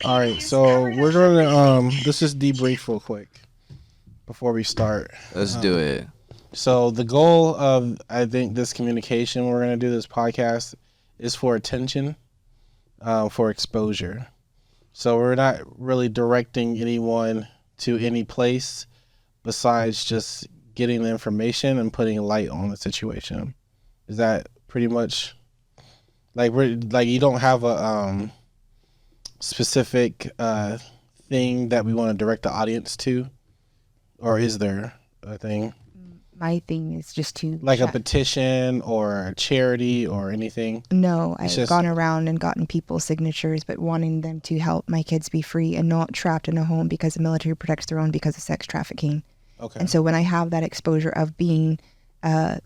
All right, so we're going to let's just debrief real quick before we start. Let's do it. So the goal of, I think, this communication we're going to do, this podcast, is for attention, for exposure. So we're not really directing anyone to any place besides just getting the information and putting light on the situation. Is that pretty much like you don't have a specific thing that we want to direct the audience to, or is there a thing? My thing is just to like a petition or a charity or anything? No, I've gone around and gotten people's signatures, but wanting them to help my kids be free and not trapped in a home because the military protects their own because of sex trafficking. Okay. And so when I have that exposure of being a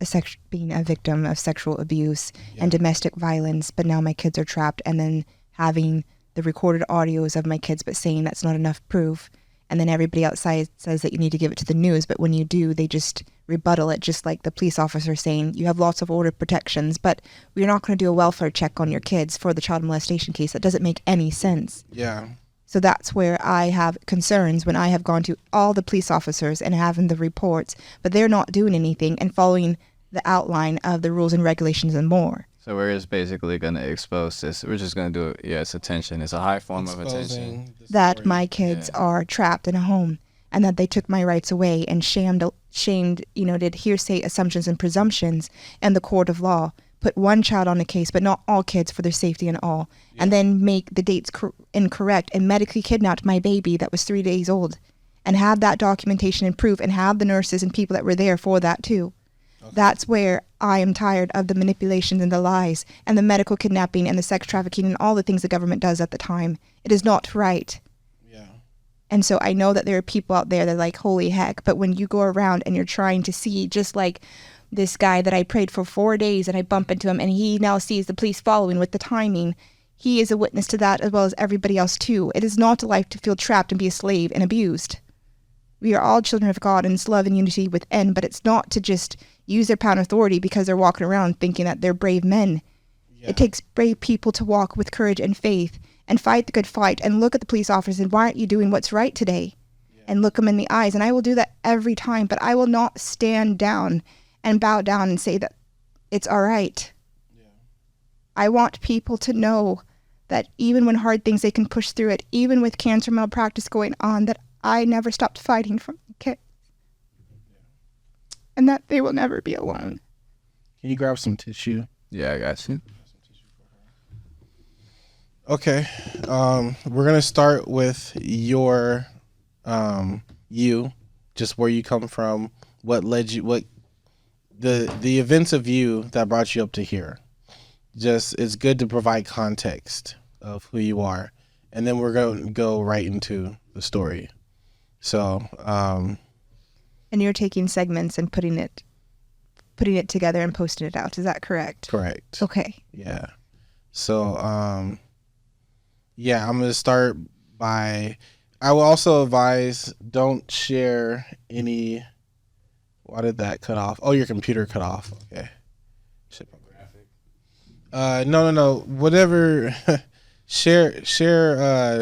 victim of sexual abuse and domestic violence, but now my kids are trapped, and then having the recorded audios of my kids, but saying that's not enough proof. And then everybody outside says that you need to give it to the news. But when you do, they just rebuttal it, just like the police officer saying, you have lots of order protections, but we're not going to do a welfare check on your kids for the child molestation case. That doesn't make any sense. Yeah. So that's where I have concerns when I have gone to all the police officers and having the reports, but they're not doing anything and following the outline of the rules and regulations and more. So we're just basically going to expose this. We're just going to do it. Yeah, it's attention. It's a high form of attention. That my kids are trapped in a home and that they took my rights away and shamed, did hearsay assumptions and presumptions in the court of law, put one child on a case, but not all kids for their safety and all, and then make the dates incorrect and medically kidnapped my baby that was 3 days old and have that documentation and proof and have the nurses and people that were there for that too. Okay. That's where I am tired of the manipulations and the lies and the medical kidnapping and the sex trafficking and all the things the government does at the time. It is not right. Yeah. And so I know that there are people out there that are like, holy heck, but when you go around and you're trying to see, just like this guy that I prayed for 4 days and I bump into him and he now sees the police following with the timing, he is a witness to that as well as everybody else too. It is not a life to feel trapped and be a slave and abused. We are all children of God and it's love and unity within, but it's not to just use their power and authority because they're walking around thinking that they're brave men. Yeah. It takes brave people to walk with courage and faith and fight the good fight and look at the police officers and why aren't you doing what's right today? Yeah. And look them in the eyes. And I will do that every time, but I will not stand down and bow down and say that it's all right. Yeah. I want people to know that even when hard things, they can push through it, even with cancer malpractice going on, that I never stopped fighting for my kids. And that they will never be alone. Can you grab some tissue? Yeah, I got you. Okay. We're going to start with your, just where you come from, what led you, the events of you that brought you up to here. Just, it's good to provide context of who you are. And then we're going to go right into the story. So, and you're taking segments and putting it together and posting it out. Is that correct? Correct. Okay. Yeah. So, I'm going to start by, I will also advise, don't share any, why did that cut off? Oh, your computer cut off. Okay. No. Whatever. Share,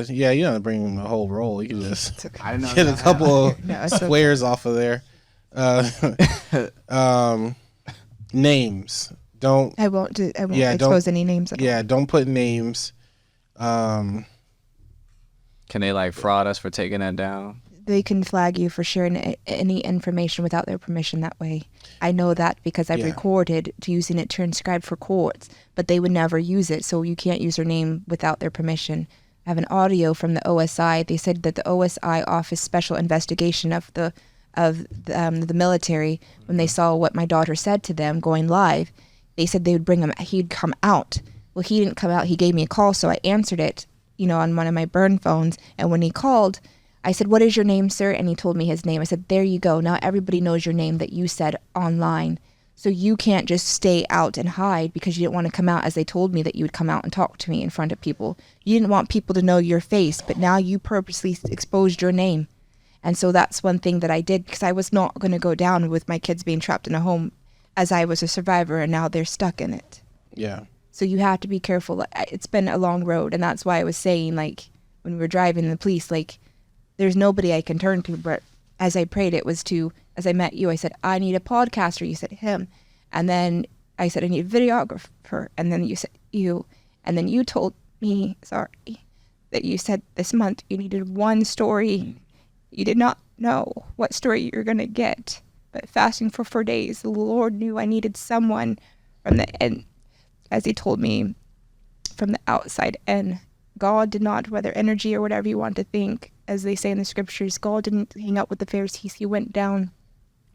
yeah, you don't bring the whole roll. You can just get a couple of squares off of there. Names. I won't expose any names at all. Yeah, don't put names. Can they fraud us for taking that down? They can flag you for sharing any information without their permission that way. I know that because I've recorded to using it transcribed for courts, but they would never use it, so you can't use their name without their permission. I have an audio from the OSI. They said that the OSI Office Special Investigation of the military, when they saw what my daughter said to them going live, they said they would bring him. He'd come out. Well, he didn't come out. He gave me a call, so I answered it, on one of my burn phones. And when he called, I said, "What is your name, sir?" And he told me his name. I said, "There you go. Now everybody knows your name that you said online. So you can't just stay out and hide because you didn't want to come out as they told me that you would come out and talk to me in front of people. You didn't want people to know your face, but now you purposely exposed your name." And so that's one thing that I did because I was not going to go down with my kids being trapped in a home as I was a survivor and now they're stuck in it. Yeah. So you have to be careful. It's been a long road, and that's why I was saying, when we were driving the police, like, there's nobody I can turn to. But as I prayed, it was to, as I met you, I said, I need a podcaster. You said him. And then I said, I need a videographer. And then you said you. And then you told me, that you said this month you needed one story. You did not know what story you're going to get. But fasting for 4 days, the Lord knew I needed someone from the end, as he told me, from the outside in. God did not, whether energy or whatever you want to think, as they say in the scriptures, God didn't hang out with the Pharisees. He went down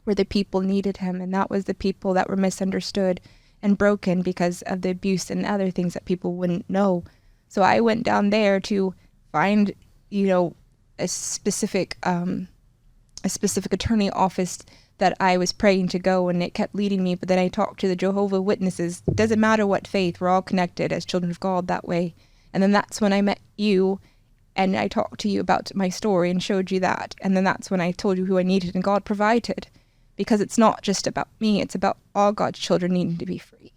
where the people needed him, and that was the people that were misunderstood and broken because of the abuse and other things that people wouldn't know. So I went down there to find, a specific attorney office that I was praying to go, and it kept leading me. But then I talked to the Jehovah's Witnesses. It doesn't matter what faith, we're all connected as children of God that way. And then that's when I met you, and I talked to you about my story and showed you that. And then that's when I told you who I needed, and God provided. Because it's not just about me, it's about all God's children needing to be free.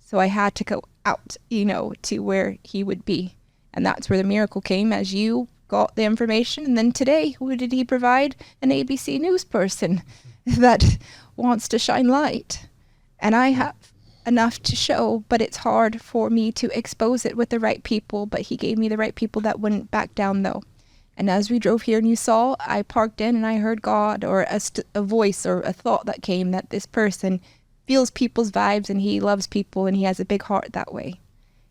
So I had to go out, to where he would be. And that's where the miracle came, as you got the information. And then today, who did he provide? An ABC News person that wants to shine light. And I have enough to show, but it's hard for me to expose it with the right people. But he gave me the right people that wouldn't back down, though. And as we drove here and you saw, I parked in and I heard God, or a voice or a thought that came, that this person feels people's vibes and he loves people and he has a big heart that way.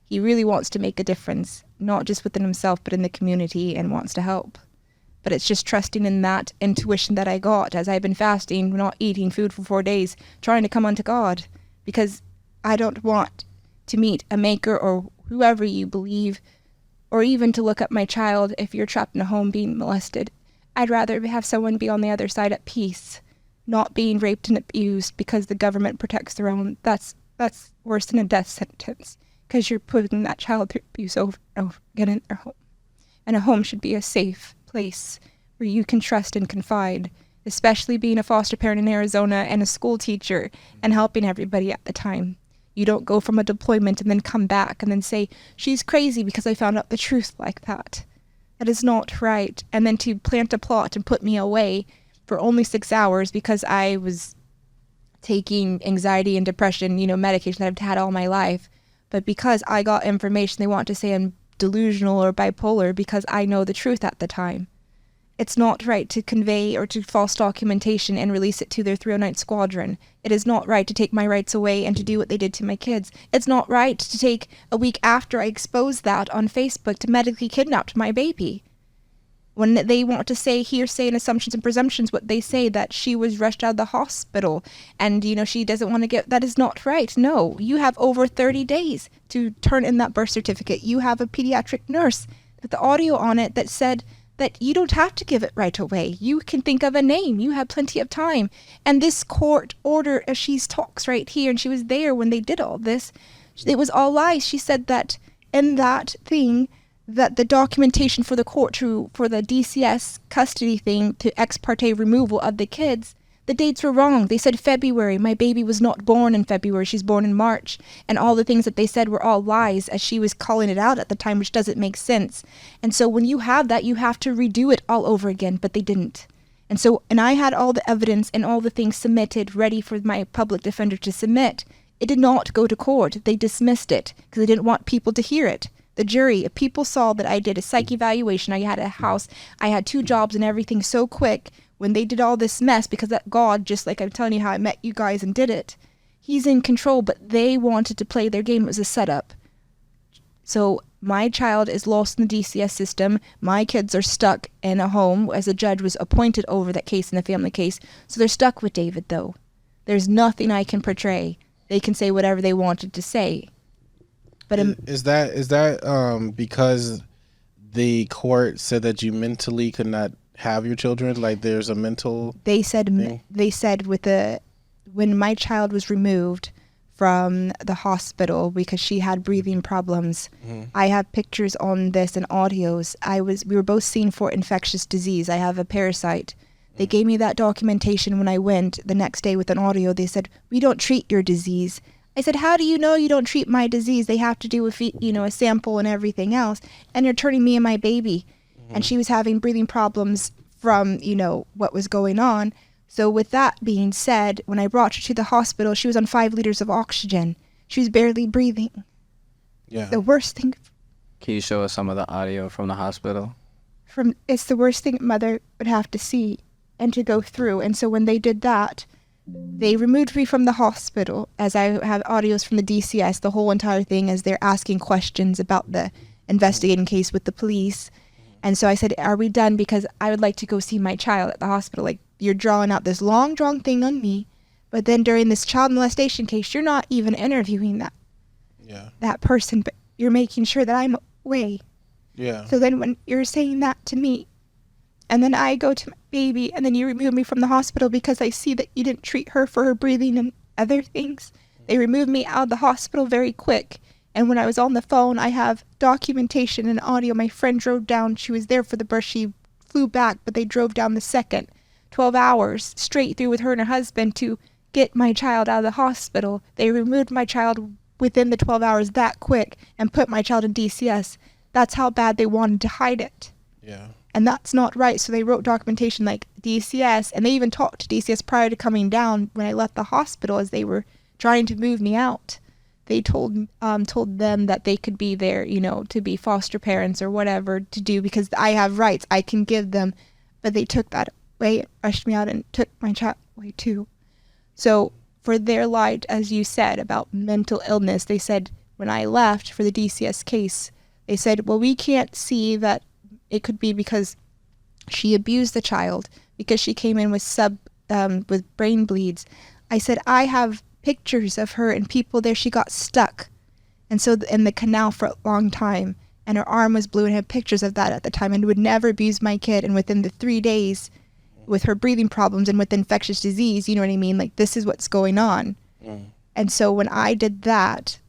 He really wants to make a difference, not just within himself, but in the community, and wants to help. But it's just trusting in that intuition that I got as I've been fasting, not eating food for 4 days, trying to come unto God, because I don't want to meet a maker or whoever you believe, or even to look up my child if you're trapped in a home being molested. I'd rather have someone be on the other side at peace, not being raped and abused because the government protects their own. That's worse than a death sentence, because you're putting that child through abuse over and over again in their home. And a home should be a safe place where you can trust and confide, especially being a foster parent in Arizona and a school teacher and helping everybody at the time. You don't go from a deployment and then come back and then say, she's crazy because I found out the truth like that. That is not right. And then to plant a plot and put me away for only 6 hours because I was taking anxiety and depression, medication that I've had all my life. But because I got information, they want to say I'm delusional or bipolar because I know the truth at the time. It's not right to convey or to false documentation and release it to their 309 squadron. It is not right to take my rights away and to do what they did to my kids. It's not right to take a week after I exposed that on Facebook to medically kidnap my baby. When they want to say hearsay and assumptions and presumptions, what they say that she was rushed out of the hospital and, she doesn't want to get, that is not right. No, you have over 30 days to turn in that birth certificate. You have a pediatric nurse with the audio on it that said that you don't have to give it right away. You can think of a name. You have plenty of time. And this court order, as she talks right here, and she was there when they did all this, it was all lies. She said that in that thing, that the documentation for the court for the DCS custody thing to ex parte removal of the kids, the dates were wrong. They said February. My baby was not born in February. She's born in March. And all the things that they said were all lies, as she was calling it out at the time, which doesn't make sense. And so when you have that, you have to redo it all over again, but they didn't. And I had all the evidence and all the things submitted, ready for my public defender to submit. It did not go to court. They dismissed it because they didn't want people to hear it. The jury, if people saw that I did a psych evaluation, I had a house, I had 2 jobs and everything so quick, when they did all this mess, because that God, just like I'm telling you how I met you guys and did it, he's in control, but they wanted to play their game. It was a setup. So my child is lost in the DCS system. My kids are stuck in a home, as a judge was appointed over that case in the family case. So they're stuck with David, though. There's nothing I can portray. They can say whatever they wanted to say. But is that because the court said that you mentally could not have your children? Like there's a mental they said thing? They said when my child was removed from the hospital because she had breathing problems, I have pictures on this and audios. We were both seen for infectious disease. I have a parasite. They gave me that documentation when I went the next day with an audio. They said, we don't treat your disease. I said, how do you know you don't treat my disease? They have to do a sample and everything else. And you're turning me and my baby. and she was having breathing problems from, what was going on. So with that being said, when I brought her to the hospital, she was on 5 liters of oxygen. She was barely breathing. Yeah. The worst thing. Can you show us some of the audio from the hospital? It's the worst thing a mother would have to see and to go through. And so when they did that, they removed me from the hospital, as I have audios from the DCS, the whole entire thing, as they're asking questions about the investigating case with the police. And so I said, are we done? Because I would like to go see my child at the hospital. Like, you're drawing out this long drawn thing on me, but then during this child molestation case, you're not even interviewing that person, but you're making sure that I'm away. Yeah. So then when you're saying that to me, and then I go to my baby, and then you remove me from the hospital because I see that you didn't treat her for her breathing and other things. They removed me out of the hospital very quick. And when I was on the phone, I have documentation and audio. My friend drove down. She was there for the birth. She flew back, but they drove down the second 12 hours straight through with her and her husband to get my child out of the hospital. They removed my child within the 12 hours that quick and put my child in DCS. That's how bad they wanted to hide it. Yeah. And that's not right. So they wrote documentation like DCS, and they even talked to DCS prior to coming down when I left the hospital as they were trying to move me out. They told them that they could be there, to be foster parents or whatever to do because I have rights. I can give them, but they took that away, rushed me out, and took my child away too. So for their lie, as you said, about mental illness, they said when I left for the DCS case, they said, well, we can't see that it could be because she abused the child because she came in with with brain bleeds. I said, I have pictures of her and people there. She got stuck and so in the canal for a long time, and her arm was blue, and had pictures of that at the time, and would never abuse my kid. And within the 3 days with her breathing problems and with infectious disease, you know what I mean? Like, this is what's going on. And so when I did that,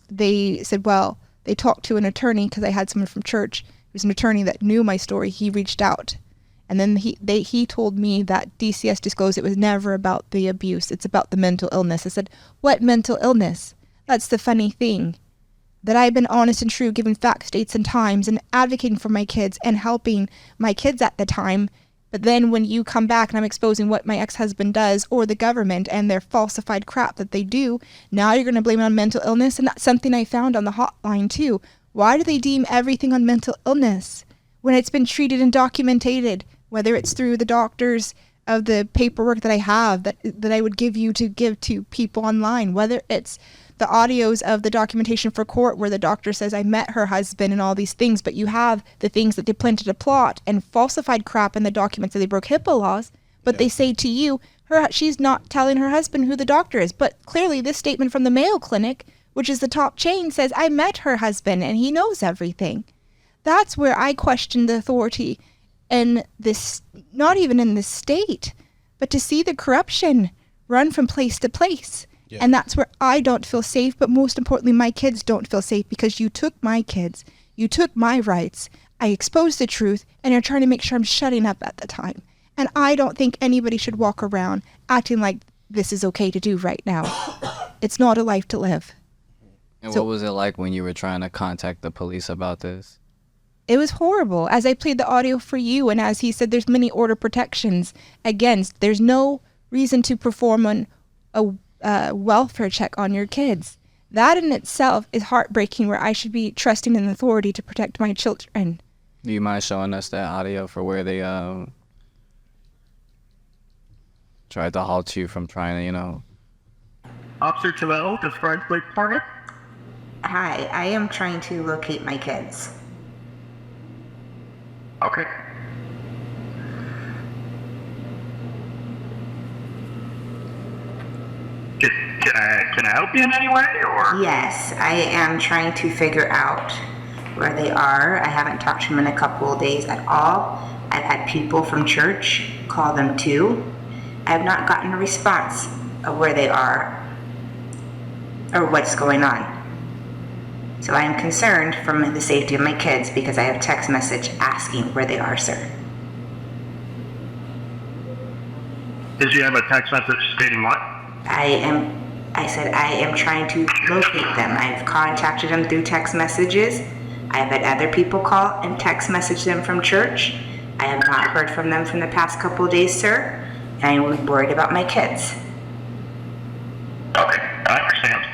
they said, well, they talked to an attorney because I had someone from church. It was an attorney that knew my story. He reached out, and then he told me that DCS disclosed it was never about the abuse. It's about the mental illness. I said, what mental illness? That's the funny thing, that I've been honest and true, giving facts, dates, and times, and advocating for my kids and helping my kids at the time. But then when you come back and I'm exposing what my ex-husband does, or the government and their falsified crap that they do, now you're going to blame it on mental illness. And that's something I found on the hotline too. Why do they deem everything on mental illness when it's been treated and documented, whether it's through the doctors of the paperwork that I have that I would give to people online, whether it's the audios of the documentation for court where the doctor says I met her husband and all these things, but you have the things that they planted a plot and falsified crap in the documents that they broke HIPAA laws, but they say to you, she's not telling her husband who the doctor is. But clearly this statement from the Mayo Clinic, which is the top chain, says I met her husband and he knows everything. That's where I question the authority in this, not even in this state, but to see the corruption run from place to place. Yeah. And that's where I don't feel safe, but most importantly, my kids don't feel safe because you took my kids, you took my rights, I exposed the truth, and you're trying to make sure I'm shutting up at the time. And I don't think anybody should walk around acting like this is okay to do right now. It's not a life to live. And what was it like when you were trying to contact the police about this? It was horrible. As I played the audio for you, and as he said, there's many order protections against. There's no reason to perform a welfare check on your kids. That in itself is heartbreaking, where I should be trusting an authority to protect my children. Do you mind showing us that audio for where they tried to halt you from trying to, Officer Terrell, describe Blake Target. Hi, I am trying to locate my kids. Okay. Can I help you in any way, or? Yes, I am trying to figure out where they are. I haven't talked to them in a couple of days at all. I've had people from church call them too. I have not gotten a response of where they are or what's going on. So I am concerned for the safety of my kids because I have a text message asking where they are, sir. Did you have a text message stating what? I said I am trying to locate them. I've contacted them through text messages, I have had other people call and text message them from church. I have not heard from them from the past couple of days, sir, and I was worried about my kids. Okay, I understand.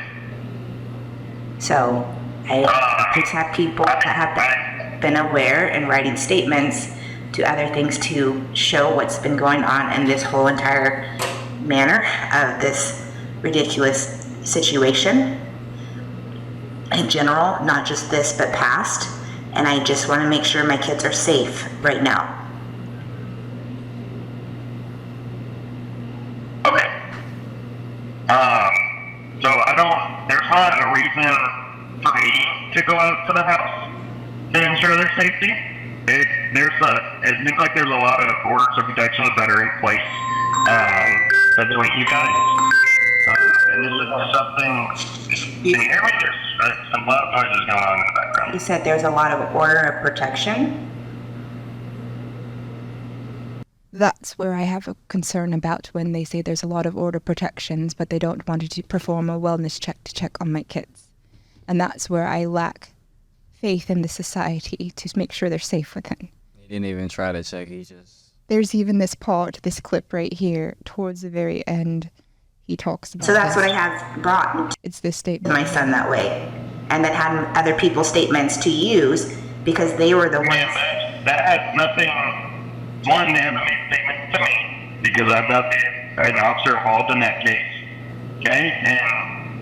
So I just have people that have been aware and writing statements to other things to show what's been going on in this whole entire manner of this ridiculous situation in general, not just this but past. And I just want to make sure my kids are safe right now. Okay. So there's not a reason for me to go out to the house to ensure their safety. It seems like there's a lot of orders of protection that are in place between you guys. And this is something, can you hear me? There's some loud noises going on in the background. You said there's a lot of order of protection. That's where I have a concern about when they say there's a lot of order protections, but they don't want to perform a wellness check to check on my kids. And that's where I lack faith in the society to make sure they're safe within. He didn't even try to check. He just... There's even this clip right here, towards the very end, he talks about So that's this. what I have brought It's this to statement. my son that way. And then had other people's statements to use because they were the ones. That had nothing, one, they haven't made statements to me because I'm not an officer involved in that case. Okay? And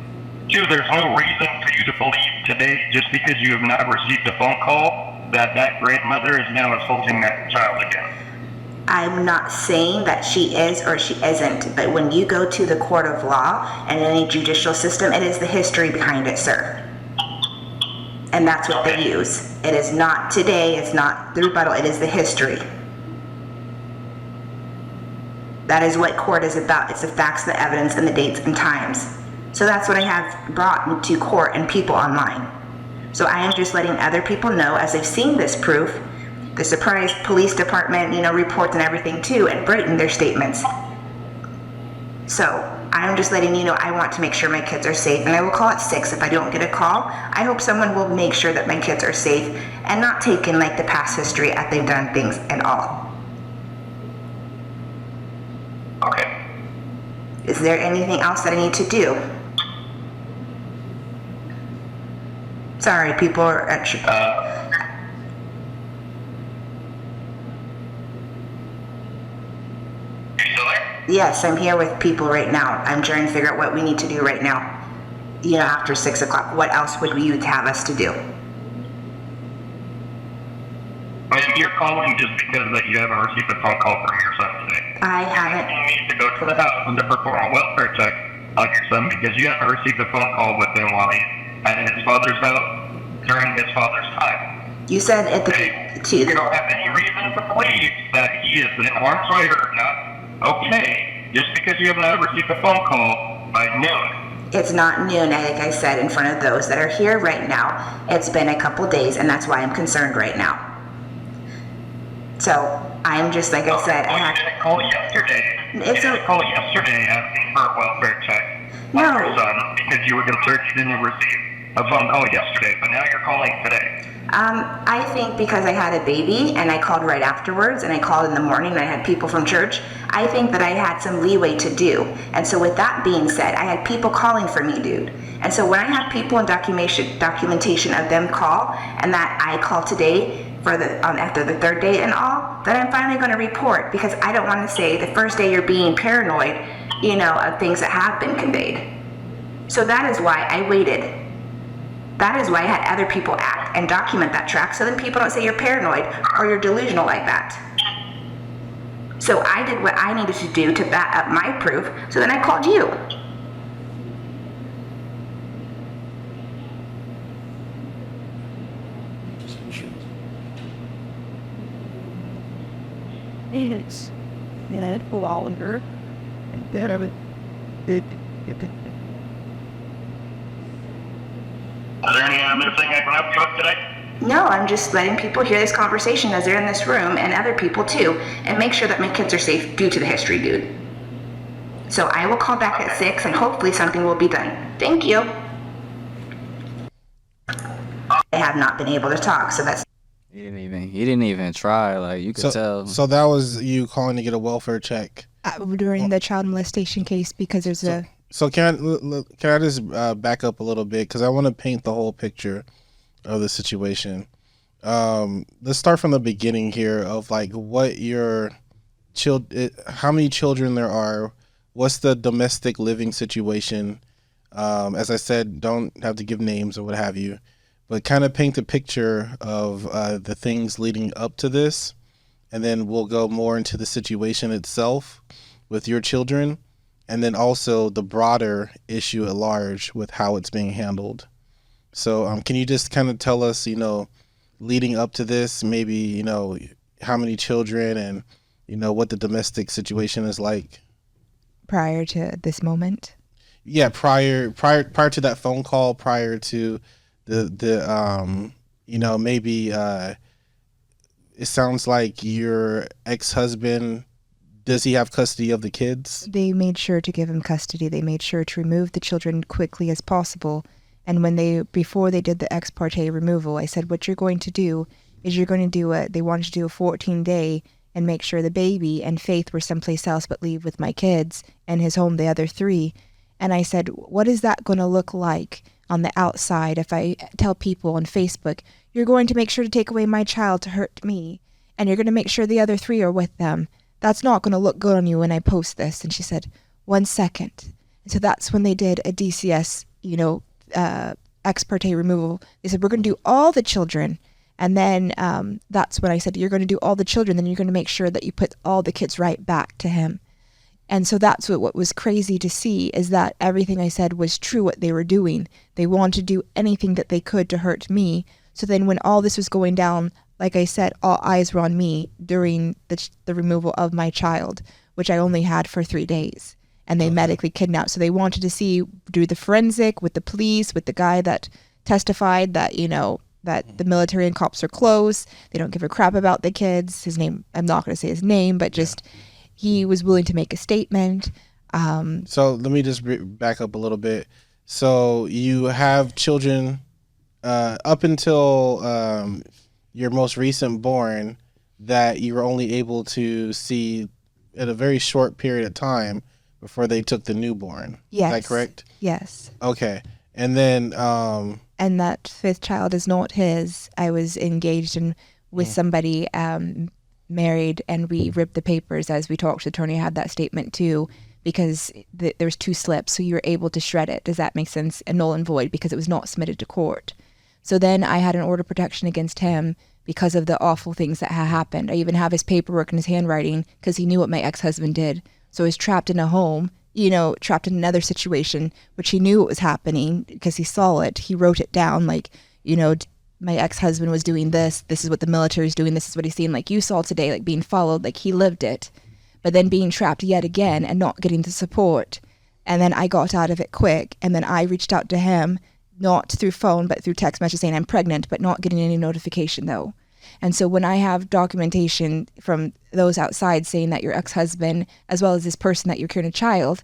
two, there's no reason for you to believe today just because you have not received a phone call that grandmother is now assaulting that child again. I'm not saying that she is or she isn't, but when you go to the court of law and any judicial system, it is the history behind it, sir. And that's what they use. It is not today, it's not the rebuttal, it is the history. That is what court is about. It's the facts, the evidence, and the dates and times. So that's what I have brought into court and people online. So I am just letting other people know as they've seen this proof, the surprise police department, reports and everything too, and writing their statements. So I'm just letting you know I want to make sure my kids are safe, and I will call at 6 if I don't get a call. I hope someone will make sure that my kids are safe and not taken like the past history as they've done things and all. Okay. Is there anything else that I need to do? Sorry, people are at You still there? Yes, I'm here with people right now. I'm trying to figure out what we need to do right now. After 6 o'clock, what else would you have us to do? And you're calling just because that you haven't received a phone call from your son today. I haven't. You need to go to the house and to perform a welfare check on your son because you haven't received a phone call with him while he at his father's house during his father's time. You said at You don't have any reason to believe that he is in harm's way or not okay just because you have not received a phone call by noon. It's not noon, like I said, in front of those that are here right now. It's been a couple days, and that's why I'm concerned right now. So I'm just, like I said, You didn't call yesterday. Asking for a welfare check on your son because you were concerned you didn't receive a phone call yesterday, but now you're calling today. I think because I had a baby and I called right afterwards and I called in the morning and I had people from church, I think that I had some leeway to do. And so with that being said, I had people calling for me, dude. And so when I have people in documentation of them call and that I call today for after the third day and all, then I'm finally going to report because I don't want to say the first day you're being paranoid, of things that have been conveyed. So that is why I waited. That is why I had other people act and document that track so then people don't say you're paranoid or you're delusional like that. So I did what I needed to do to back up my proof, so then I called you. Yes. And I pull all of her. And then I would. Is there any other thing I can help you with today? No, I'm just letting people hear this conversation as they're in this room and other people too, and make sure that my kids are safe due to the history, dude. So I will call back at 6 and hopefully something will be done. Thank you. I have not been able to talk. So that's He didn't even try. Like, you could tell. So that was you calling to get a welfare check during the child molestation case, because there's So can I just back up a little bit, because I want to paint the whole picture of the situation. Let's start from the beginning here of like what your how many children there are, what's the domestic living situation. As I said, don't have to give names or what have you, but kind of paint the picture of the things leading up to this, and then we'll go more into the situation itself with your children, and then also the broader issue at large with how it's being handled. So can you just kind of tell us, leading up to this, maybe, how many children and, what the domestic situation is like? Prior to this moment? Yeah, prior to that phone call, prior to the maybe it sounds like your ex-husband, does he have custody of the kids? They made sure to give him custody. They made sure to remove the children quickly as possible. And before they did the ex parte removal, I said, what you're going to do is they wanted to do a 14-day and make sure the baby and Faith were someplace else but leave with my kids and his home, the other 3. And I said, what is that going to look like on the outside if I tell people on Facebook, you're going to make sure to take away my child to hurt me, and you're going to make sure the other 3 are with them? That's not going to look good on you when I post this. And she said, 1 second. And so that's when they did a DCS, ex parte removal. They said, we're going to do all the children. And then that's when I said, you're going to do all the children, then you're going to make sure that you put all the kids right back to him. And so that's what was crazy to see, is that everything I said was true, what they were doing. They wanted to do anything that they could to hurt me. So then when all this was going down, like I said, all eyes were on me during the removal of my child, which I only had for 3 days. And they medically kidnapped. So they wanted to do the forensic with the police, with the guy that testified that, that the military and cops are close. They don't give a crap about the kids. His name, I'm not going to say his name, but just he was willing to make a statement. So let me just back up a little bit. So you have children up until your most recent born that you were only able to see at a very short period of time before they took the newborn. Yes. Is that correct? Yes. Okay. And then and that 5th child is not his. I was engaged with somebody married, and we ripped the papers as we talked. The attorney had that statement too, because there was 2 slips, so you were able to shred it. Does that make sense? And null and void, because it was not submitted to court. So then I had an order of protection against him because of the awful things that had happened. I even have his paperwork and his handwriting, because he knew what my ex-husband did. So he's trapped in a home, trapped in another situation, which he knew what was happening because he saw it. He wrote it down, like, my ex-husband was doing this. This is what the military is doing. This is what he's seen, like you saw today, like being followed, like he lived it. But then being trapped yet again and not getting the support. And then I got out of it quick. And then I reached out to him, not through phone, but through text message saying I'm pregnant, but not getting any notification though. And so when I have documentation from those outside saying that your ex-husband, as well as this person that you're carrying a child,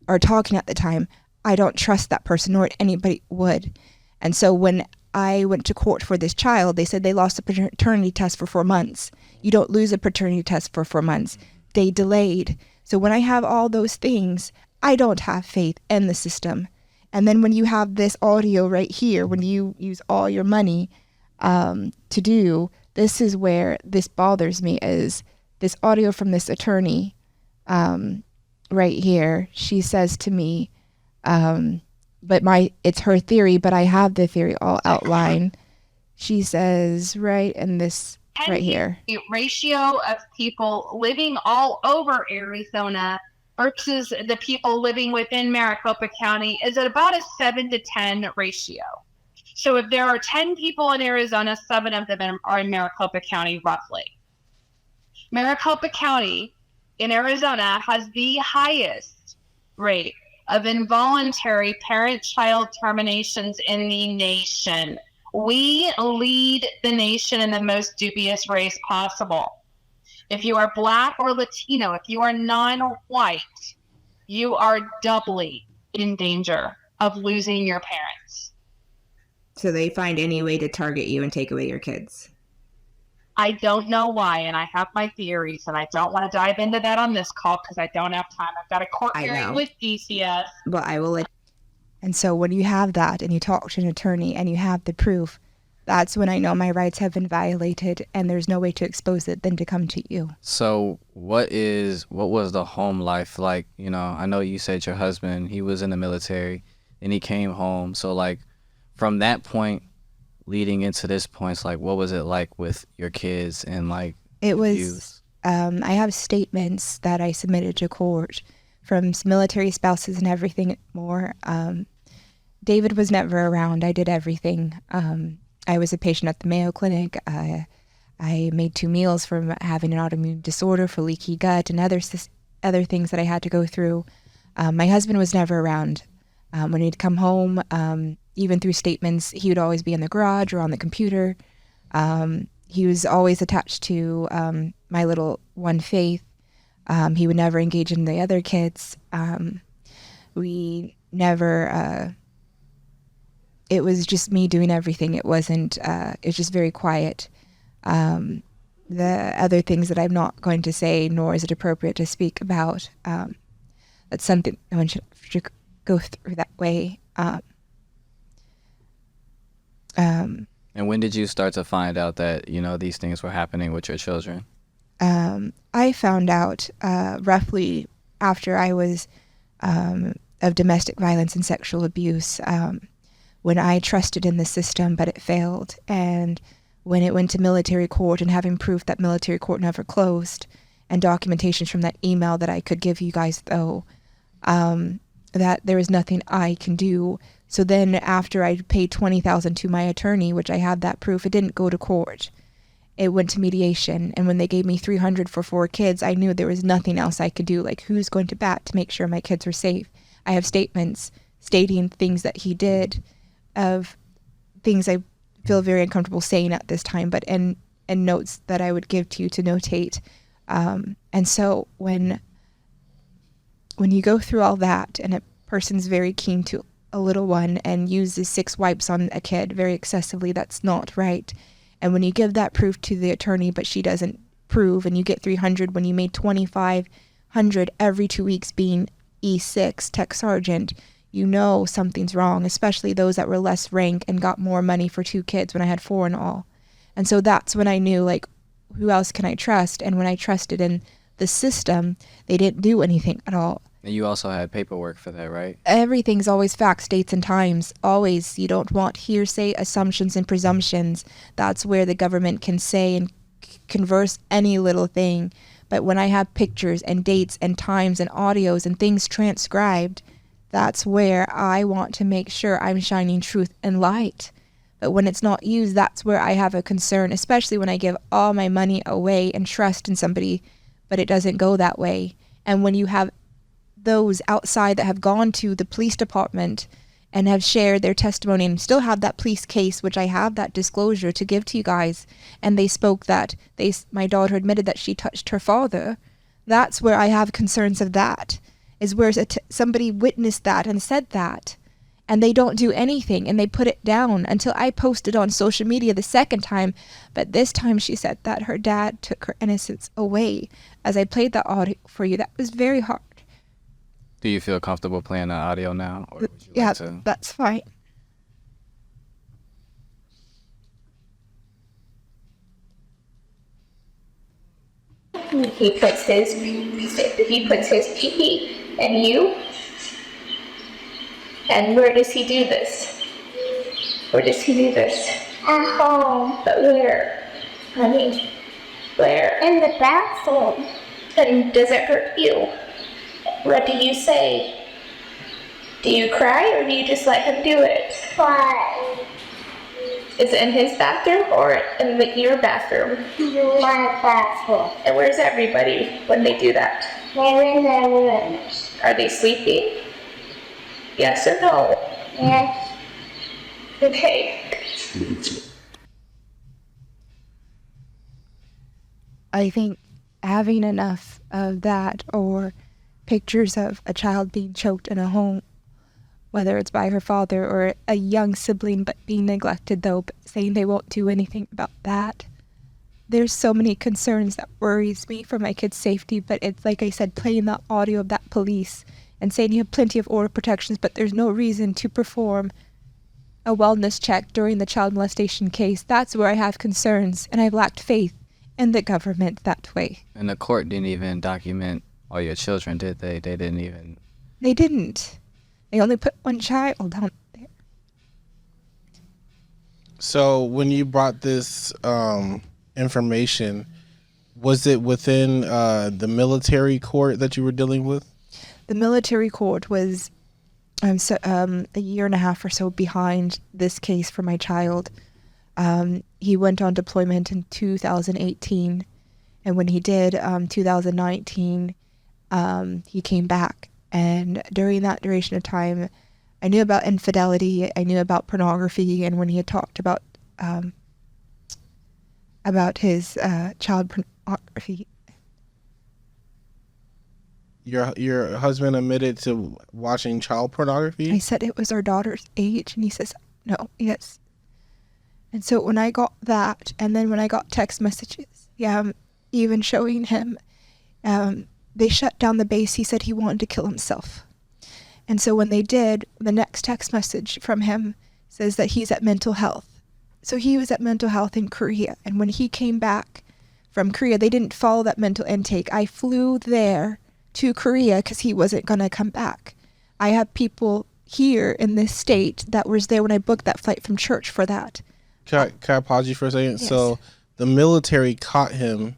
are talking at the time, I don't trust that person, nor anybody would. And so when I went to court for this child, they said they lost the paternity test for 4 months. You don't lose a paternity test for 4 months. They delayed. So when I have all those things, I don't have faith in the system. And then when you have this audio right here, when you use all your money to do, this is where this bothers me, is this audio from this attorney right here. She says to me, but it's her theory, but I have the theory all outlined. She says, right in this right here. The ratio of people living all over Arizona versus the people living within Maricopa County is at about a 7-to-10 ratio. So if there are 10 people in Arizona, 7 of them are in Maricopa County, roughly. Maricopa County in Arizona has the highest rate of involuntary parent-child terminations in the nation. We lead the nation in the most dubious race possible. If you are Black or Latino, if you are non-white, you are doubly in danger of losing your parents. So they find any way to target you and take away your kids. I don't know why, and I have my theories, and I don't want to dive into that on this call because I don't have time. I've got a court hearing with DCS. But I will let. And so when you have that and you talk to an attorney and you have the proof, that's when I know my rights have been violated and there's no way to expose it than to come to you. So what was the home life like? You know, I know you said your husband, he was in the military and he came home. So like from that point leading into this point, it's like, what was it like with your kids and like it was youth? I have statements that I submitted to court from military spouses and everything more. David was never around. I did everything. I was a patient at the Mayo Clinic. I made 2 meals from having an autoimmune disorder for leaky gut and other things that I had to go through. My husband was never around. When he'd come home, even through statements, he would always be in the garage or on the computer. He was always attached to my little one Faith. He would never engage in the other kids. We never... it was just me doing everything. It wasn't, it was just very quiet. The other things that I'm not going to say, nor is it appropriate to speak about, that's something no one should go through that way. And when did you start to find out that, you know, these things were happening with your children? I found out roughly after I was of domestic violence and sexual abuse, when I trusted in the system, but it failed. And when it went to military court and having proof that military court never closed and documentation from that email that I could give you guys, though, that there was nothing I can do. So then after I paid $20,000 to my attorney, which I have that proof, it didn't go to court. It went to mediation. And when they gave me $300 for 4 kids, I knew there was nothing else I could do. Like, who's going to bat to make sure my kids were safe? I have statements stating things that he did, of things I feel very uncomfortable saying at this time, but and notes that I would give to you to notate. And so when you go through all that and a person's very keen to a little one and uses 6 wipes on a kid very excessively, that's not right. And when you give that proof to the attorney, but she doesn't prove, and you get $300 when you made $2,500 every 2 weeks being E6 tech sergeant, you know something's wrong, especially those that were less rank and got more money for 2 kids when I had 4 in all. And so that's when I knew, like, who else can I trust? And when I trusted in the system, they didn't do anything at all. And you also had paperwork for that, right? Everything's always facts, dates, and times. Always. You don't want hearsay, assumptions, and presumptions. That's where the government can say and converse any little thing. But when I have pictures and dates and times and audios and things transcribed, that's where I want to make sure I'm shining truth and light. But when it's not used, that's where I have a concern, especially when I give all my money away and trust in somebody, but it doesn't go that way. And when you have those outside that have gone to the police department and have shared their testimony and still have that police case, which I have that disclosure to give to you guys, and they spoke that my daughter admitted that she touched her father, that's where I have concerns of that. Is where somebody witnessed that and said that, and they don't do anything, and they put it down until I posted on social media the second time. But this time she said that her dad took her innocence away. As I played that audio for you, that was very hard. Do you feel comfortable playing the audio now? Or would you like to? That's fine. He puts his pee and you. And where does he do this? Where does he do this? At home. But where? Honey, where? In the bathroom. And does it hurt you? What do you say? Do you cry or do you just let him do it? Cry. Is it in his bathroom or in your bathroom? My bathroom. And where's everybody when they do that? They're in their rooms. Are they sleeping? Yes or no? Yes. Okay. I think having enough of that or pictures of a child being choked in a home whether it's by her father or a young sibling but being neglected, though, but saying they won't do anything about that. There's so many concerns that worries me for my kids' safety, but it's like I said, playing the audio of that police and saying you have plenty of order protections, but there's no reason to perform a wellness check during the child molestation case. That's where I have concerns, and I've lacked faith in the government that way. And the court didn't even document all your children, did they? They didn't even. They didn't. They only put one child down there. So when you brought this information, was it within the military court that you were dealing with? The military court was a year and a half or so behind this case for my child. He went on deployment in 2018, and when he did, 2019, he came back. And during that duration of time, I knew about infidelity, I knew about pornography, and when he had talked about his child pornography. Your husband admitted to watching child pornography? I said it was our daughter's age, and he says, no, yes. And so when I got that, and then when I got text messages, even showing him, they shut down the base. He said he wanted to kill himself. And so when they did, the next text message from him says that he's at mental health. So he was at mental health in Korea. And when he came back from Korea, they didn't follow that mental intake. I flew there to Korea because he wasn't going to come back. I have people here in this state that was there when I booked that flight from church for that. Can I pause you for a second? Yes. So the military caught him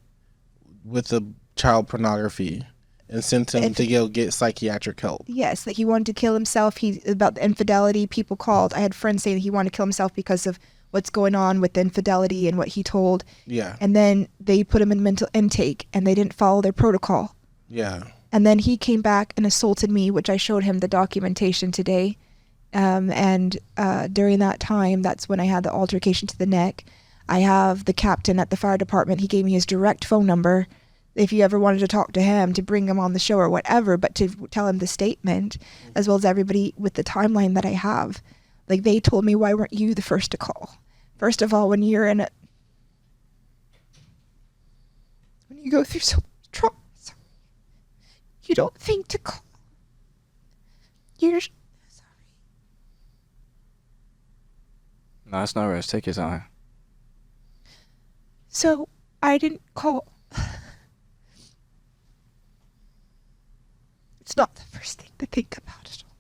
with the child pornography and sent him to go get psychiatric help. Yes, that he wanted to kill himself. About the infidelity, people called. I had friends saying that he wanted to kill himself because of what's going on with the infidelity and what he told. Yeah. And then they put him in mental intake, and they didn't follow their protocol. Yeah. And then he came back and assaulted me, which I showed him the documentation today. And during that time, that's when I had the altercation to the neck. I have the captain at the fire department. He gave me his direct phone number if you ever wanted to talk to him, to bring him on the show or whatever, but to tell him the statement, as well as everybody with the timeline that I have. Like, they told me, why weren't you the first to call? First of all, when you go through so much trauma, you don't think to call. You're sorry. No, it's no rush. Take your time. So I didn't call. It's not the first thing to think about at all.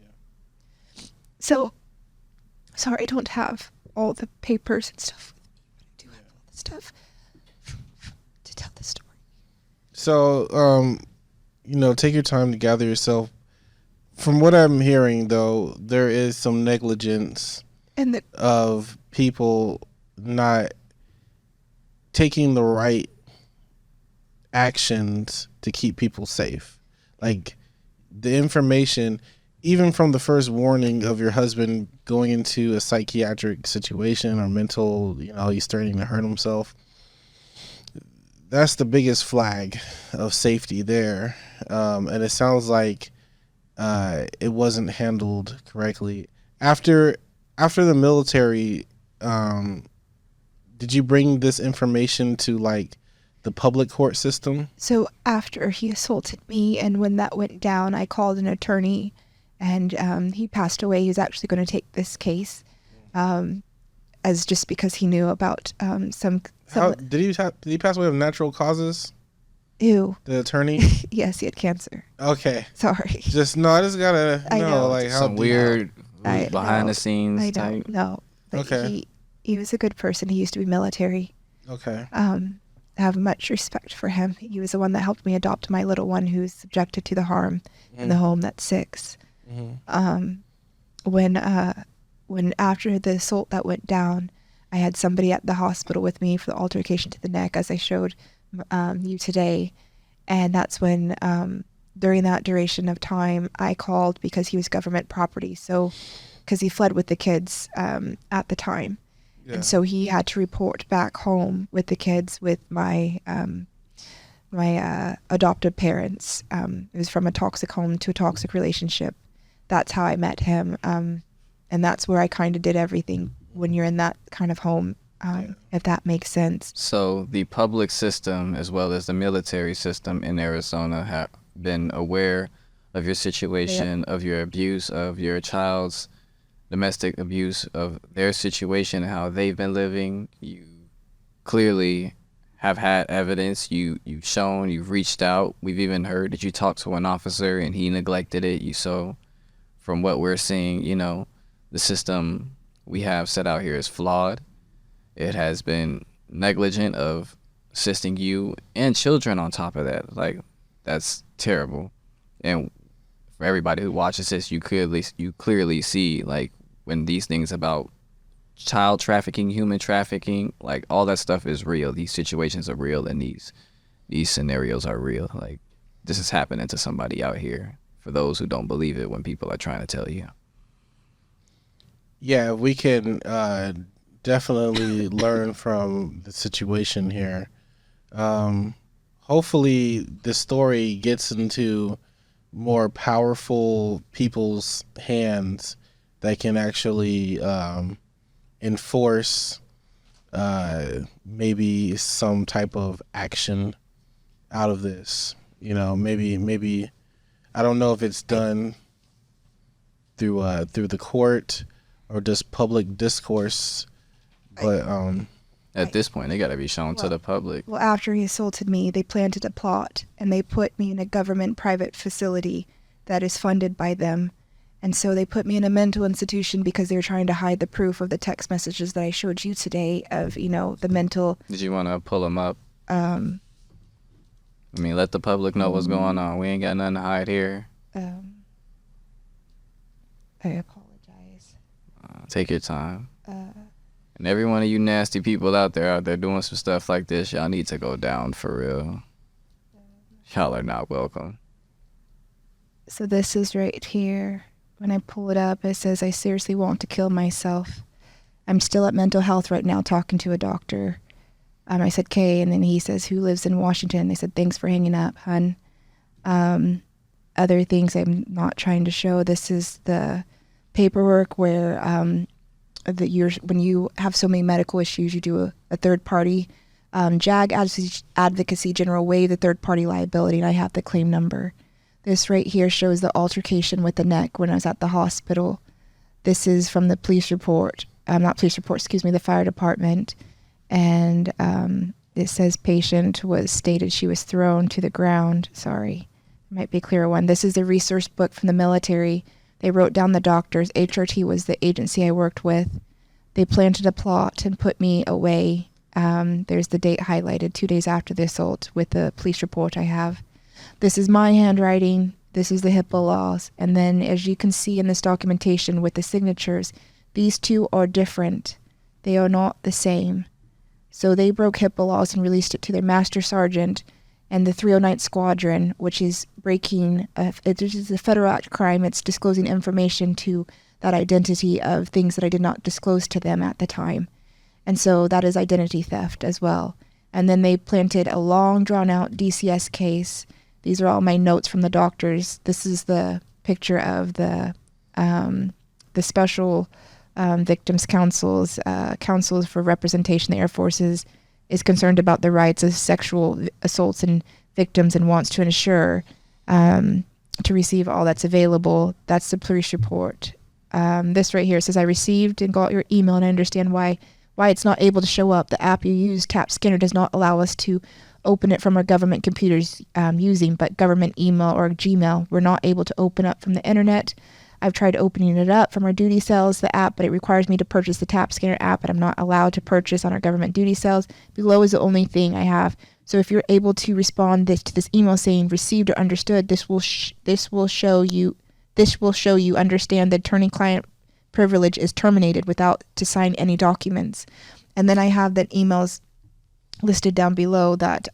Yeah. So, sorry, I don't have all the papers and stuff with me, but I do have all the stuff to tell the story. So, take your time to gather yourself. From what I'm hearing, though, there is some negligence of people not taking the right actions to keep people safe. Like, the information, even from the first warning of your husband going into a psychiatric situation or mental, he's starting to hurt himself. That's the biggest flag of safety there. And it sounds like it wasn't handled correctly. After the military, did you bring this information to, like, the public court system? So after he assaulted me, and when that went down, I called an attorney, and he passed away. He was actually going to take this case, as just because he knew about some. Did he pass away of natural causes? Ew. The attorney? Yes, he had cancer. Okay. Sorry. I just gotta know, like, how some weird behind the scenes I type. don't know. But okay. He was a good person. He used to be military. Okay. I have much respect for him. He was the one that helped me adopt my little one who's subjected to the harm in the home that's 6. When after the assault that went down, I had somebody at the hospital with me for the altercation to the neck, as I showed you today. And that's when, during that duration of time, I called because he was government property. So, because he fled with the kids at the time. Yeah. And so he had to report back home with the kids with my adoptive parents. It was from a toxic home to a toxic relationship that's how I met him. And that's where I kind of did everything when you're in that kind of home, if that makes sense. So the public system as well as the military system in Arizona have been aware of your situation, of your abuse, of your child's domestic abuse, of their situation, how they've been living. You clearly have had evidence. You've shown, you've reached out. We've even heard that you talked to an officer and he neglected it. So from what we're seeing, the system we have set out here is flawed. It has been negligent of assisting you and children on top of that. Like, that's terrible. And for everybody who watches this, you clearly see, like, when these things about child trafficking, human trafficking, like, all that stuff is real. These situations are real, and these scenarios are real. Like, this is happening to somebody out here, for those who don't believe it when people are trying to tell you. Yeah, we can definitely learn from the situation here. Hopefully the story gets into more powerful people's hands that can actually enforce maybe some type of action out of this. Maybe I don't know if it's done through the court or just public discourse, but at this point, they got to be shown to the public. Well, after he assaulted me, they planted a plot, and they put me in a government private facility that is funded by them. And so they put me in a mental institution because they were trying to hide the proof of the text messages that I showed you today of, the mental... Did you want to pull them up? Let the public know what's going on. We ain't got nothing to hide here. I apologize. Take your time. And every one of you nasty people out there doing some stuff like this, y'all need to go down for real. Y'all are not welcome. So this is right here. When I pull it up, it says, I seriously want to kill myself. I'm still at mental health right now talking to a doctor. I said, Kay, and then he says, who lives in Washington? They said, thanks for hanging up, hun. Other things I'm not trying to show. This is the paperwork where when you have so many medical issues, you do a third party. JAG Advocacy General waived the third party liability, and I have the claim number. This right here shows the altercation with the neck when I was at the hospital. This is from the police report. The fire department. And it says patient was stated she was thrown to the ground. Sorry, might be a clearer one. This is the resource book from the military. They wrote down the doctors. HRT was the agency I worked with. They planted a plot and put me away. There's the date highlighted, 2 days after the assault with the police report I have. This is my handwriting. This is the HIPAA laws. And then as you can see in this documentation with the signatures, these two are different. They are not the same. So they broke HIPAA laws and released it to their master sergeant and the 309th Squadron, which is breaking, it is a federal act crime. It's disclosing information to that identity of things that I did not disclose to them at the time. And so that is identity theft as well. And then they planted a long drawn-out DCS case. These are all my notes from the doctors. This is the picture of the special victims councils for representation. The Air Force is concerned about the rights of sexual assaults and victims and wants to ensure to receive all that's available. That's the police report. This right here says, I received and got your email, and I understand why it's not able to show up. The app you use, Tap Scanner, does not allow us to open it from our government computers using, but government email or Gmail. We're not able to open up from the internet. I've tried opening it up from our duty cells, the app, but it requires me to purchase the Tap Scanner app, and I'm not allowed to purchase on our government duty cells. Below is the only thing I have. So if you're able to respond to this email saying received or understood, this will show you understand the attorney-client privilege is terminated without to sign any documents. And then I have that emails listed down below that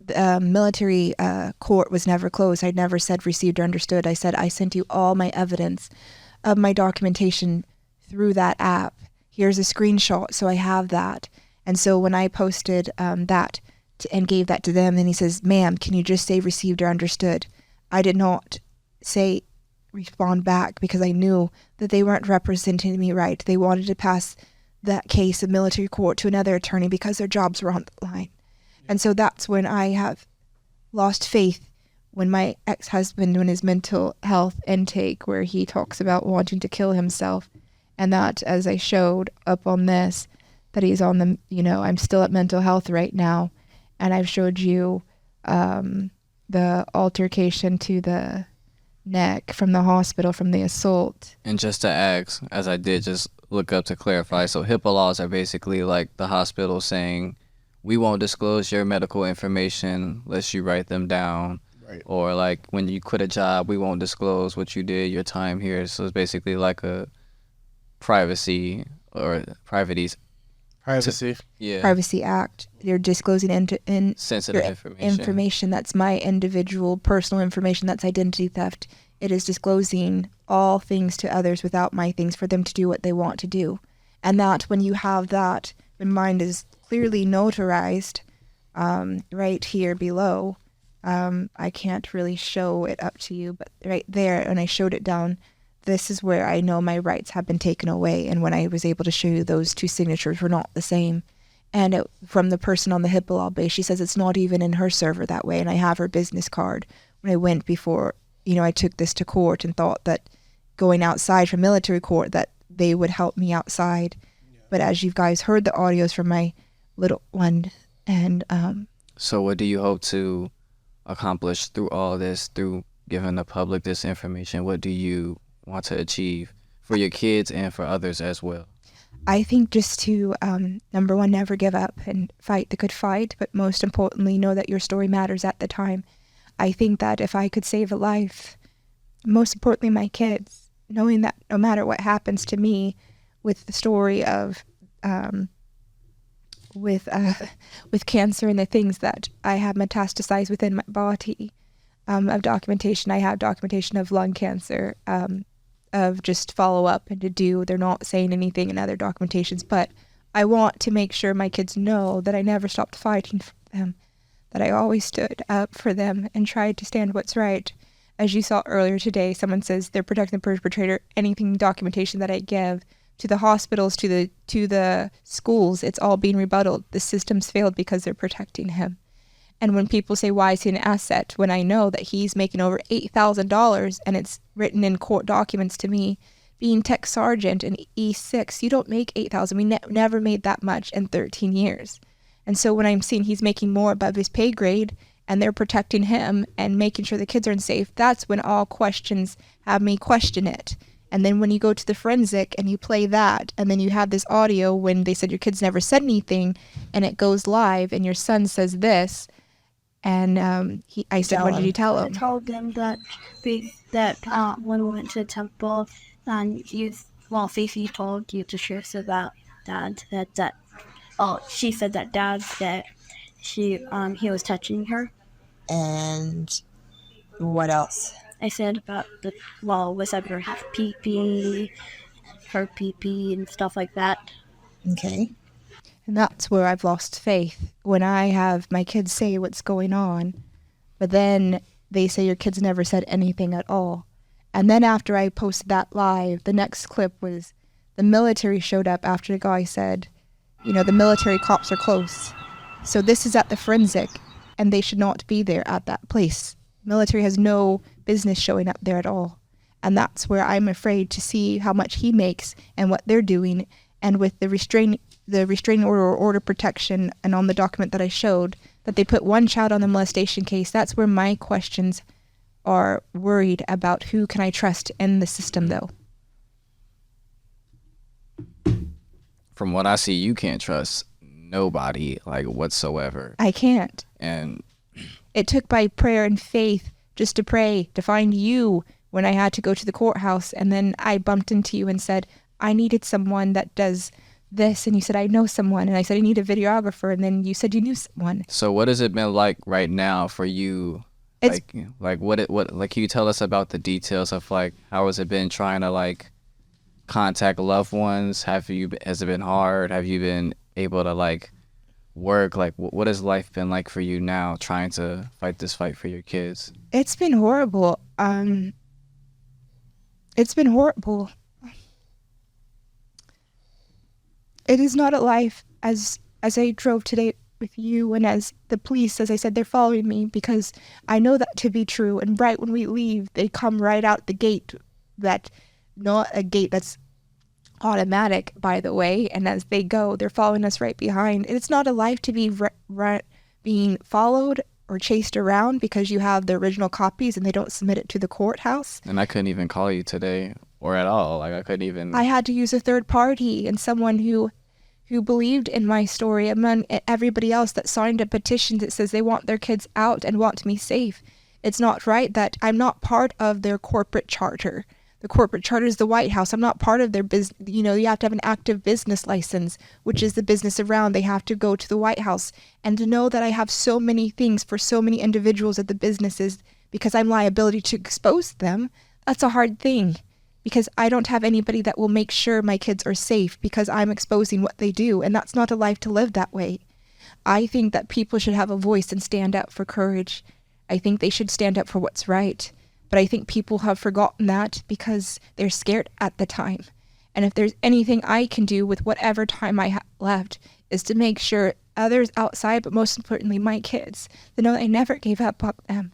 that military court was never closed. I never said received or understood. I said I sent you all my evidence of my documentation through that app. Here's a screenshot, so I have that. And so when I posted that and gave that to them, then he says, ma'am, can you just say received or understood? I did not respond back because I knew that they weren't representing me right. They wanted to pass that case of military court to another attorney because their jobs were on the line. And so that's when I have lost faith, when my ex-husband, when his mental health intake, where he talks about wanting to kill himself, and that, as I showed up on this, that he's on the, I'm still at mental health right now, and I've showed you the altercation to the neck from the hospital from the assault. And just to ask, as I did just look up to clarify, so HIPAA laws are basically like the hospital saying, we won't disclose your medical information unless you write them down. Right. Or like when you quit a job, we won't disclose what you did, your time here. So it's basically like a privacy or Privacy. Privacy Act. You're disclosing sensitive information that's my individual personal information. That's identity theft. It is disclosing all things to others without my things for them to do what they want to do. And that when you have that, when mine is clearly notarized right here below, I can't really show it up to you, but right there, and I showed it down, this is where I know my rights have been taken away. And when I was able to show you, those two signatures were not the same. And from the person on the HIPAA law base, she says it's not even in her server that way. And I have her business card. When I went before, I took this to court and thought that going outside from military court, that they would help me outside. Yeah. But as you guys heard the audios from my little one, and so what do you hope to accomplish through all this, through giving the public this information? What do you want to achieve for your kids and for others as well? I think just to, number one, never give up and fight the good fight, but most importantly, know that your story matters at the time. I think that if I could save a life, most importantly my kids, knowing that no matter what happens to me with the story of with cancer and the things that I have metastasized within my body, of documentation. I have documentation of lung cancer, of just follow up and to do. They're not saying anything in other documentations, but I want to make sure my kids know that I never stopped fighting for them, that I always stood up for them and tried to stand what's right. As you saw earlier today, someone says they're protecting the perpetrator. Anything documentation that I give to the hospitals, to the schools, it's all being rebutted. The system's failed because they're protecting him. And when people say, why is he an asset? When I know that he's making over $8,000 and it's written in court documents to me, being tech sergeant in E6, you don't make $8,000. We never made that much in 13 years. And so when I'm seeing he's making more above his pay grade and they're protecting him and making sure the kids are safe, that's when all questions have me question it. And then when you go to the forensic and you play that, and then you have this audio when they said your kids never said anything, and it goes live, and your son says this, and I said, what did you tell him? I told them that when we went to the temple, and Fifi told you to share about Dad she said that Dad that he was touching her. And what else? I said about was I ever have pee-pee, her pee-pee and stuff like that. Okay. And that's where I've lost faith, when I have my kids say what's going on, but then they say your kids never said anything at all. And then after I posted that live, the next clip was the military showed up after the guy said, the military cops are close. So this is at the forensic, and they should not be there at that place. Military has no business showing up there at all. And that's where I'm afraid to see how much he makes and what they're doing. And with the restraining order or order protection, and on the document that I showed, that they put one child on the molestation case, that's where my questions are worried about. Who can I trust in the system, though? From what I see, you can't trust nobody, whatsoever. I can't. And it took by prayer and faith just to pray to find you when I had to go to the courthouse. And then I bumped into you and said, I needed someone that does this. And you said, I know someone. And I said, I need a videographer. And then you said you knew someone. So what has it been like right now for you? It's, what can you tell us about the details of how has it been trying to contact loved ones? Has it been hard? Have you been able to work, like what has life been like for you now, trying to fight this fight for your kids? It's been horrible. It's been horrible. It is not a life as I drove today with you and as the police, as I said, they're following me because I know that to be true. And right when we leave, they come right out the gate, that not a gate that's automatic, by the way. And as they go, they're following us right behind. And it's not a life to be being followed or chased around because you have the original copies and they don't submit it to the courthouse. And I couldn't even call you today or at all. Like I couldn't even. I had to use a third party and someone who believed in my story among everybody else that signed a petition that says they want their kids out and want me safe. It's not right that I'm not part of their corporate charter. The corporate charter is the White House. I'm not part of their business. You know, you have to have an active business license, which is the business around. They have to go to the White House. And to know that I have so many things for so many individuals at the businesses because I'm liability to expose them, that's a hard thing. Because I don't have anybody that will make sure my kids are safe because I'm exposing what they do. And that's not a life to live that way. I think that people should have a voice and stand up for courage. I think they should stand up for what's right. But I think people have forgotten that because they're scared at the time. And if there's anything I can do with whatever time I have left is to make sure others outside, but most importantly my kids, they know I never gave up on them.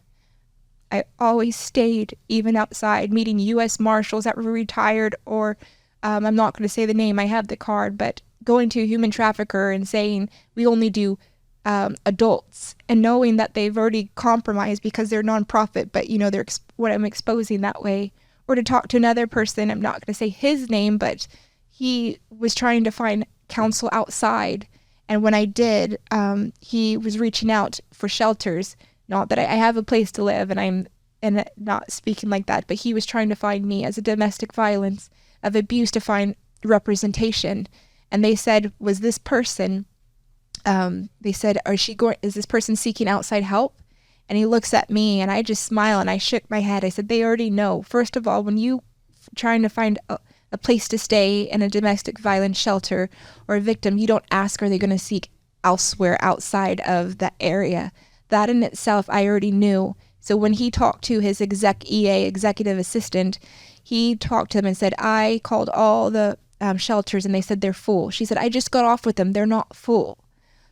I always stayed, even outside, meeting U.S. Marshals that were retired, or I'm not going to say the name, I have the card, but going to a human trafficker and saying we only do adults, and knowing that they've already compromised because they're nonprofit, but you know, they're what I'm exposing that way. Or to talk to another person, I'm not going to say his name, but he was trying to find counsel outside. And when I did, he was reaching out for shelters. Not that I have a place to live, and I'm not speaking like that, but he was trying to find me as a domestic violence of abuse to find representation. And they said, was this person, they said, is this person seeking outside help? And he looks at me and I just smile and I shook my head. I said, they already know. First of all, when you trying to find a place to stay in a domestic violence shelter or a victim, you don't ask, are they going to seek elsewhere outside of that area? That in itself, I already knew. So when he talked to his executive assistant, he talked to them and said, I called all the shelters and they said they're full. She said, I just got off with them. They're not full.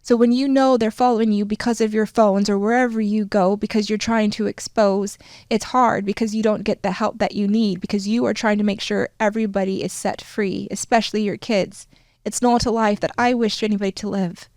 So when you know they're following you because of your phones or wherever you go because you're trying to expose, it's hard because you don't get the help that you need because you are trying to make sure everybody is set free, especially your kids. It's not a life that I wish anybody to live.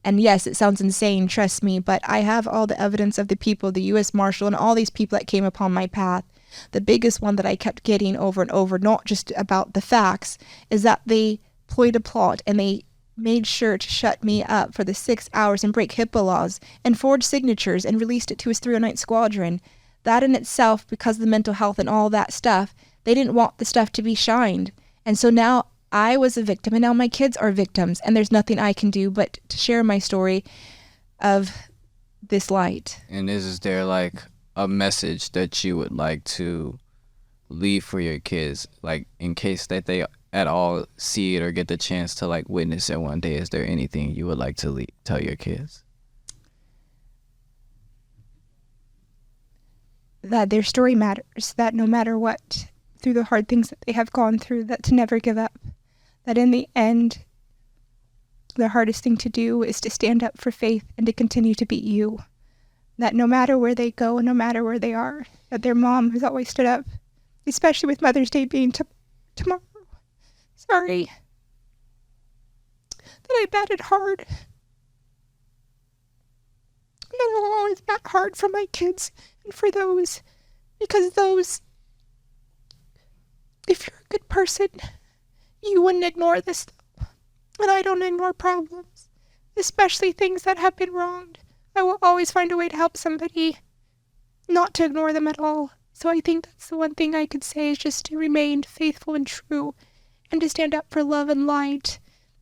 And yes, it sounds insane, trust me, but I have all the evidence of the people, the U.S. Marshal, and all these people that came upon my path. The biggest one that I kept getting over and over, not just about the facts, is that they ployed a plot and they made sure to shut me up for the 6 hours and break HIPAA laws and forge signatures and released it to his 309 Squadron. That in itself, because of the mental health and all that stuff, they didn't want the stuff to be shined. And so now I was a victim and now my kids are victims and there's nothing I can do but to share my story of this light. And is there like a message that you would like to leave for your kids, like in case that they at all see it or get the chance to like witness it one day? Is there anything you would like to tell your kids? That their story matters, that no matter what, through the hard things that they have gone through, that to never give up. That in the end, the hardest thing to do is to stand up for faith and to continue to be you. That no matter where they go and no matter where they are, that their mom has always stood up, especially with Mother's Day being tomorrow. Sorry that I batted hard. That I will always bat hard for my kids and for those, because those, if you're a good person, you wouldn't ignore this stuff. And I don't ignore problems, especially things that have been wronged. I will always find a way to help somebody, not to ignore them at all. So I think that's the one thing I could say is just to remain faithful and true and to stand up for love and light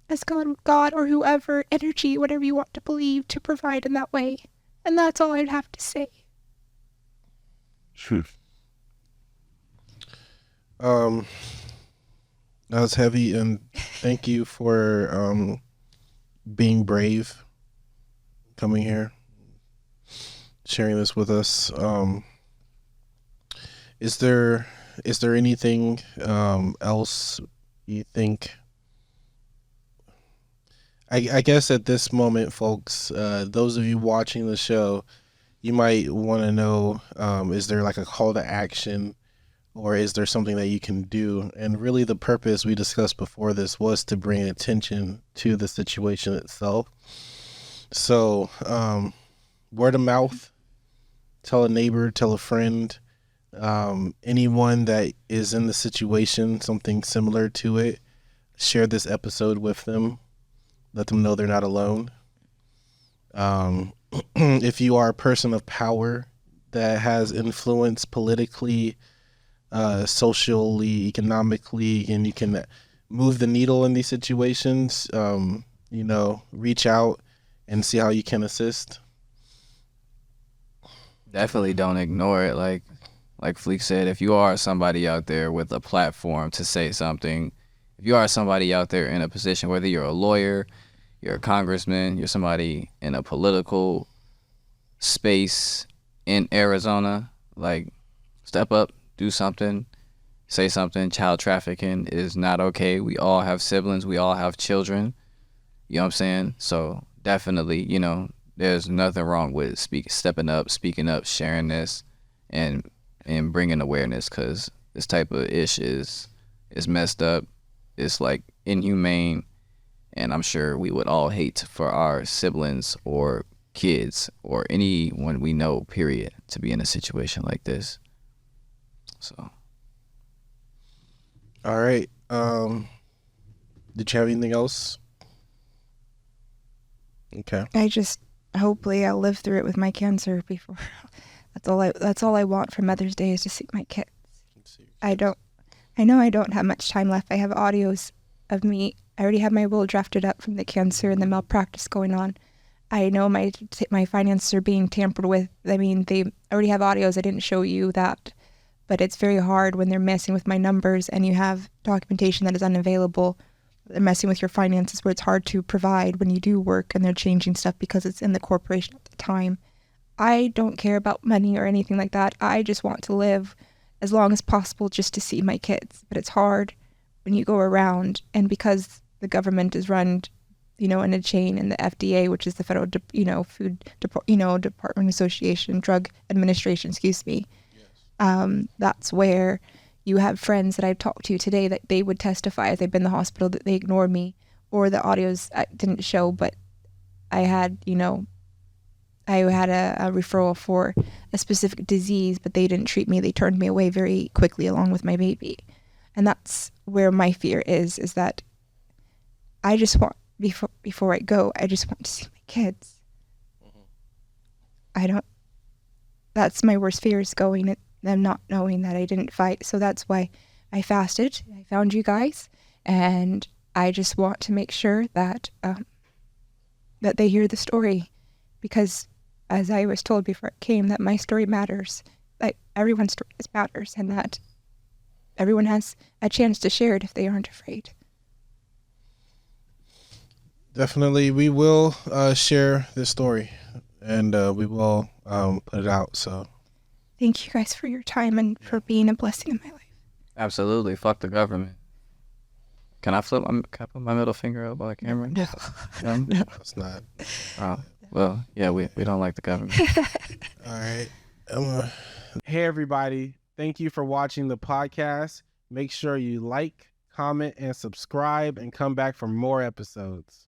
as God or whoever, energy, whatever you want to believe, to provide in that way. And that's all I'd have to say. That was heavy, and thank you for being brave coming here, sharing this with us. Is there anything else you think? I guess at this moment, folks, those of you watching the show, you might want to know, is there like a call to action, or is there something that you can do? And really the purpose we discussed before this was to bring attention to the situation itself. So word of mouth, tell a neighbor, tell a friend, anyone that is in the situation, something similar to it, share this episode with them. Let them know they're not alone. If you are a person of power that has influence politically, socially, economically, and you can move the needle in these situations, reach out and see how you can assist. Definitely don't ignore it. Like Fleek said, if you are somebody out there with a platform to say something, if you are somebody out there in a position, whether you're a lawyer, you're a congressman, you're somebody in a political space in Arizona, like, step up, do something, say something. Child trafficking is not okay. We all have siblings. We all have children. You know what I'm saying? So definitely, there's nothing wrong with stepping up, speaking up, sharing this, and bringing awareness, because this type of ish is messed up. It's like inhumane, and I'm sure we would all hate for our siblings or kids or anyone we know, period, to be in a situation like this. So. All right. Did you have anything else? Okay. Hopefully I'll live through it with my cancer before. That's all I want for Mother's Day, is to see my kids. I know I don't have much time left. I have audios of me. I already have my will drafted up from the cancer and the malpractice going on. I know my finances are being tampered with. I mean, they already have audios. I didn't show you that. But it's very hard when they're messing with my numbers and you have documentation that is unavailable. They're messing with your finances where it's hard to provide when you do work, and they're changing stuff because it's in the corporation at the time. I don't care about money or anything like that. I just want to live as long as possible just to see my kids. But it's hard when you go around, and because the government is run, in a chain, and the FDA, which is the Federal, Food Department Association, Drug Administration, that's where you have friends that I've talked to today that they would testify as they've been in the hospital that they ignored me, or the audios I didn't show, but I had, I had a referral for a specific disease, but they didn't treat me. They turned me away very quickly along with my baby. And that's where my fear is that I just want, before I go, I just want to see my kids. That's my worst fear, is going, them not knowing that I didn't fight. So that's why I fasted. I found you guys, and I just want to make sure that that they hear the story, because as I was told before it came, that my story matters. Like, everyone's story matters, and that everyone has a chance to share it if they aren't afraid. Definitely, we will share this story, and we will put it out. So, thank you guys for your time and for being a blessing in my life. Absolutely, fuck the government. Can I put my middle finger up on the camera? No, no, it's not. Well, yeah, we don't like the government. All right. Hey, everybody. Thank you for watching the podcast. Make sure you like, comment, and subscribe, and come back for more episodes.